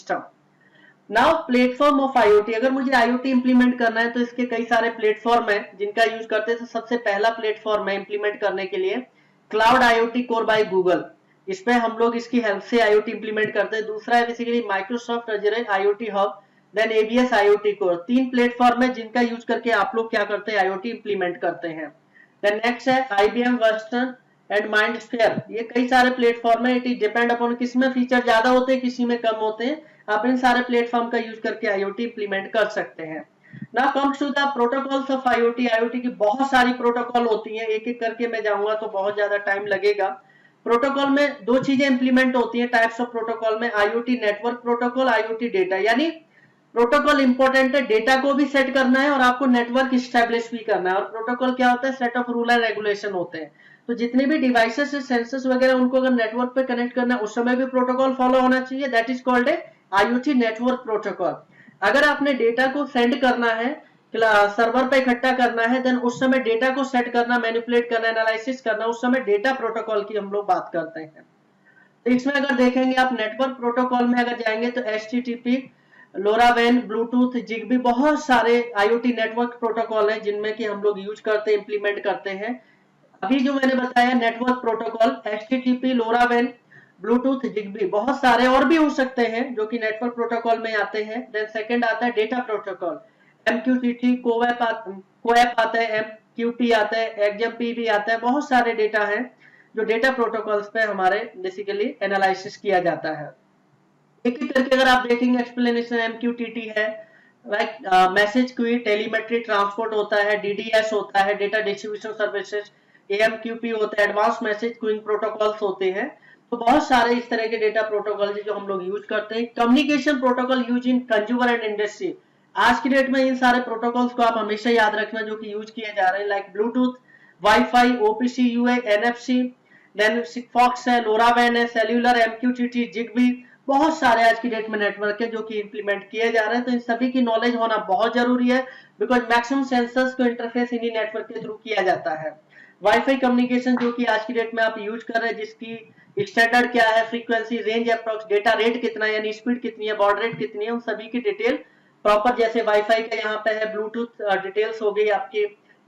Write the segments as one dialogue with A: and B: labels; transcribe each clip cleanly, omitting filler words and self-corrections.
A: System. Now platform of IoT, अगर मुझे IoT implement करना है तो इसके कई सारे प्लेटफॉर्म है जिनका यूज करते हैं। तो सबसे पहला प्लेटफॉर्म है इंप्लीमेंट करने के लिए cloud IoT core by Google, इस पे हम लोग इसकी हेल्प से आईओटी इंप्लीमेंट करते हैं। दूसरा है basically Microsoft Azure IoT hub, then ABS IoT core. तीन प्लेटफॉर्म है जिनका यूज करके आप लोग क्या करते हैं, आईओटी इंप्लीमेंट करते हैं। देन नेक्स्ट है आईबीएम वर्स्टन एंड माइंडस्फेयर, ये कई सारे प्लेटफॉर्म है। इट इज डिपेंड अपॉन किसमें फीचर ज्यादा होते हैं, किसी में कम होते हैं। आप इन सारे प्लेटफॉर्म का यूज करके आईओटी इंप्लीमेंट कर सकते हैं। Now comes to the protocols of IoT. IoT की बहुत सारी प्रोटोकॉल होती हैं, एक एक करके मैं जाऊंगा तो बहुत ज्यादा टाइम लगेगा। प्रोटोकॉल में दो चीजें इंप्लीमेंट होती हैं टाइप्स ऑफ प्रोटोकॉल में, IoT network protocol, IoT data. यानी प्रोटोकॉल इंपॉर्टेंट है, डेटा को भी सेट करना है और आपको नेटवर्क स्टैब्लिश भी करना है। और प्रोटोकॉल क्या होता है, set of rule and regulation होते हैं। तो जितने भी डिवाइसेस है, सेंसर्स वगैरह, उनको अगर नेटवर्क पे कनेक्ट करना है उस समय भी प्रोटोकॉल फॉलो होना चाहिए। That is called a IoT network protocol. अगर आपने डेटा को सेंड करना है, सर्वर पे इकट्ठा करना है, देन उस समय डेटा को सेट करना, मैनिपुलेट करना, एनालिसिस करना, उस समय डेटा प्रोटोकॉल की हम लोग बात करते हैं। तो इसमें अगर देखेंगे आप नेटवर्क प्रोटोकॉल में अगर जाएंगे तो एचटीटीपी, लोरावेन, ब्लूटूथ, जिगबी, बहुत सारे आईओटी नेटवर्क प्रोटोकॉल है जिनमें कि हम लोग यूज करते हैं, इंप्लीमेंट करते हैं। अभी जो मैंने बताया network protocol, HTTP, LoRaWAN, Bluetooth, Zigbee, बहुत सारे और भी हो सकते हैं जो कि नेटवर्क प्रोटोकॉल में आते हैं। देन सेकंड आता है डेटा प्रोटोकॉल, एमक्यूटीटी, कोएप आता है, एमक्यूटी आता है, एक्सएमपी भी आता है। बहुत सारे डेटा हैं जो डेटा प्रोटोकॉल्स पे हमारे बेसिकली एनालिसिस किया जाता है। एक एक करके अगर आप देखेंगे एक्सप्लेनेशन, एमक्यूटीटी है like message queue, telemetry transport होता है, डीडीएस होता है, डेटा डिस्ट्रीब्यूशन सर्विसेज, एएमक्यूपी होता है, एडवांस मैसेज क्यूइंग प्रोटोकॉल्स होते हैं। तो बहुत सारे इस तरह के डेटा प्रोटोकॉल जो हम लोग यूज करते हैं। Communication protocol use in consumer and industry, आज की डेट में इन सारे प्रोटोकॉल्स को आप हमेशा याद रखना जो कि यूज किए जा रहे हैं, like Bluetooth, wifi, OPC, UA, NFC, then Sigfox है, लोरावेन है, सेल्यूलर, एमक्यूटीटी, जिगबी। बहुत सारे आज की डेट में नेटवर्क है जो कि इंप्लीमेंट किए जा रहे हैं। तो इन सभी की नॉलेज होना बहुत जरूरी है, बिकॉज मैक्सिमम सेंसर्स को इंटरफेस इन्हीं नेटवर्क के थ्रू किया जाता है। वाईफाई कम्युनिकेशन जो कि आज की डेट में आप यूज कर रहे हैं, जिसकी स्टैंडर्ड क्या है, frequency, range approx, data rate कितना है, यानी स्पीड कितनी है, बॉर्ड रेट कितनी है, उन सभी की डिटेल प्रॉपर, जैसे वाईफाई का यहाँ पे है, ब्लूटूथ डिटेल्स हो गई आपकी,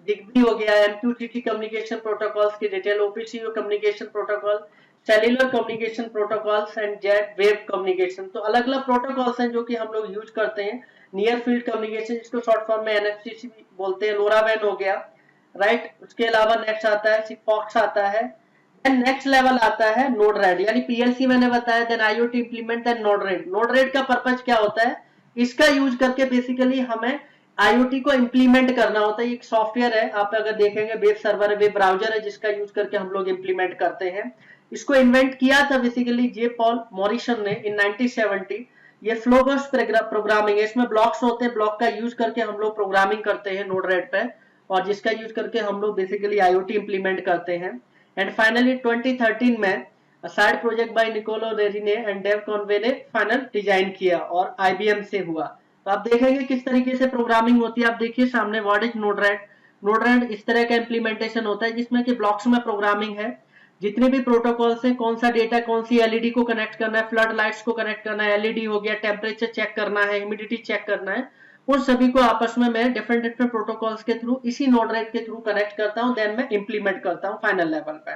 A: जिगबी हो गया, एमक्यूटीटी कम्युनिकेशन प्रोटोकॉल्स की detail, OPC communication protocol, cellular communication protocols and jet wave communication. तो अलग अलग प्रोटोकॉल्स हैं जो कि हम लोग यूज करते हैं। नियर फील्ड कम्युनिकेशन जिसको शॉर्ट फॉर्म में एनएफसी बोलते हैं, लोरावेन हो गया, राइट। उसके अलावा नेक्स्ट आता है सिगफॉक्स आता है। देन नेक्स्ट लेवल आता है नोड रेड, यानी पीएलसी मैंने बताया, then IoT implement, then Node RED. Node RED का पर्पज क्या होता है, इसका यूज करके बेसिकली हमें आईओटी को इंप्लीमेंट करना होता है। एक सॉफ्टवेयर है, आप अगर देखेंगे वेब सर्वर है, वेब ब्राउजर है, जिसका यूज करके हम लोग इंप्लीमेंट करते हैं। इसको इन्वेंट किया था बेसिकली जे पॉल मॉरिसन ने इन 1970। ये फ्लो बर्स्ट प्रोग्रामिंग है, इसमें ब्लॉक्स होते हैं, ब्लॉक का यूज करके हम लोग प्रोग्रामिंग करते हैं नोड रेड पे, और जिसका यूज करके हम लोग बेसिकली आईओटी इंप्लीमेंट करते हैं। एंड फाइनली 2013 में side project by Nicolo Rejine and Dave Conway ने फाइनल डिजाइन किया और आईबीएम से हुआ। तो आप देखेंगे किस तरीके से प्रोग्रामिंग होती है। आप देखिए सामने what is node RED. Node red इस तरह का इंप्लीमेंटेशन होता है जिसमें कि ब्लॉक्स में प्रोग्रामिंग है, जितने भी प्रोटोकॉल्स हैं, कौन सा डेटा कौन सी एलईडी को कनेक्ट करना है, फ्लड लाइट्स को कनेक्ट करना है, एलईडी हो गया, टेम्परेचर चेक करना है, ह्यूमिडिटी चेक करना है, उन सभी को आपस में मैं डिफरेंट डिफरेंट प्रोटोकॉल्स के थ्रू इसी नोड रेड के थ्रू कनेक्ट करता हूं, देन मैं इंप्लीमेंट करता हूं फाइनल लेवल पे।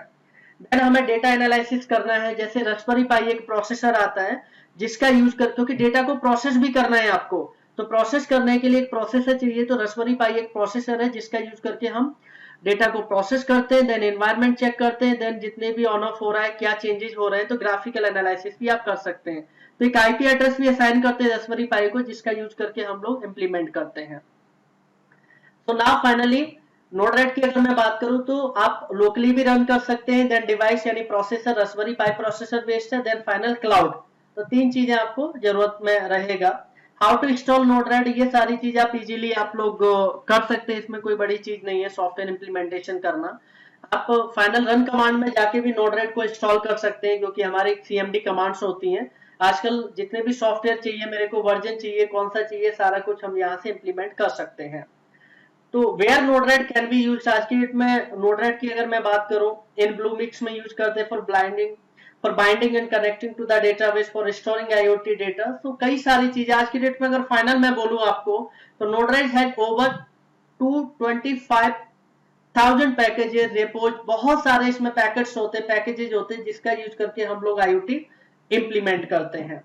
A: देन हमें डेटा एनालिसिस करना है, जैसे रास्पबेरी पाई एक प्रोसेसर आता है जिसका यूज कर, क्योंकि डेटा को प्रोसेस भी करना है आपको, तो प्रोसेस करने के लिए एक प्रोसेसर चाहिए। तो रास्पबेरी पाई एक प्रोसेसर है जिसका यूज करके हम डेटा को प्रोसेस करते हैं, देन एनवायरनमेंट चेक करते हैं, देन जितने भी ऑन ऑफ हो रहा है, क्या चेंजेस हो रहे हैं, तो ग्राफिकल एनालिसिस भी आप कर सकते हैं। तो एक आईपी एड्रेस भी असाइन करते हैं रास्पबेरी पाई को, जिसका यूज करके हम लोग इंप्लीमेंट करते हैं। तो नाउ फाइनली नोड रेड की अगर मैं बात करूं तो आप लोकली भी रन कर सकते हैं, देन डिवाइस यानी processor Raspberry Pi processor based है, देन फाइनल क्लाउड। तो तीन चीजें आपको जरूरत में रहेगा। How to install Node RED, ये सारी चीज आप इजीली आप लोग कर सकते हैं, इसमें कोई बड़ी चीज नहीं है सॉफ्टवेयर इंप्लीमेंटेशन करना। आप फाइनल रन कमांड में जाके भी नोड रेड को इंस्टॉल कर सकते हैं, क्योंकि हमारी सीएमडी कमांड्स होती हैं। आजकल जितने भी सॉफ्टवेयर चाहिए, मेरे को वर्जन चाहिए, कौन सा चाहिए, सारा कुछ हम यहाँ से इंप्लीमेंट कर सकते हैं। तो where Node RED can be use, आज की डेट में नोड रेड की अगर मैं बात करूं, इन ब्लूमिक्स में यूज करते हैं for blinding, for binding and connecting to the database, for storing IoT data. तो कई सारी चीजें आज की डेट में अगर फाइनल मैं बोलूं आपको, तो Node-RED had over 225,000 packages, repos, बहुत सारे इसमें पैकेट्स होते हैं, पैकेजेस होते हैं जिसका यूज करके हम लोग IoT इंप्लीमेंट करते हैं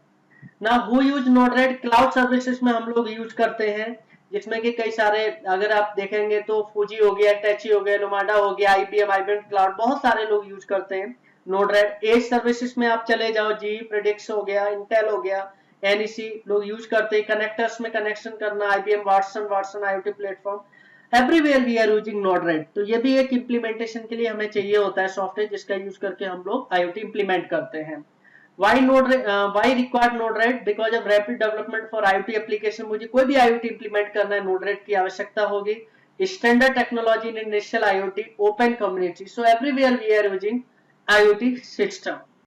A: ना। Who use Node-RED cloud services में हम लोग यूज करते हैं, जिसमें कि कई सारे अगर आप देखेंगे तो फूजी हो गया, टैची हो गया, लुमाडा हो गया, IBM क्लाउड, बहुत सारे लोग यूज करते हैं Node-RED। एज सर्विसेज में आप चले जाओ, GE प्रेडिक्स हो गया, इंटेल हो गया, NEC लोग यूज करते हैं। कनेक्टर्स में कनेक्शन करना, IBM Watson IoT platform, everywhere we are using Node-RED। तो ये भी एक इंप्लीमेंटेशन के लिए हमें चाहिए होता है सॉफ्टवेयर जिसका यूज करके हम लोग IoT इंप्लीमेंट करते हैं। Why required Node-RED? Because of rapid development for IoT application, मुझे कोई भी IoT इंप्लीमेंट करना है, Node-RED की आवश्यकता होगी। Standard technology in industrial IoT, open community, so everywhere we are using IoT system.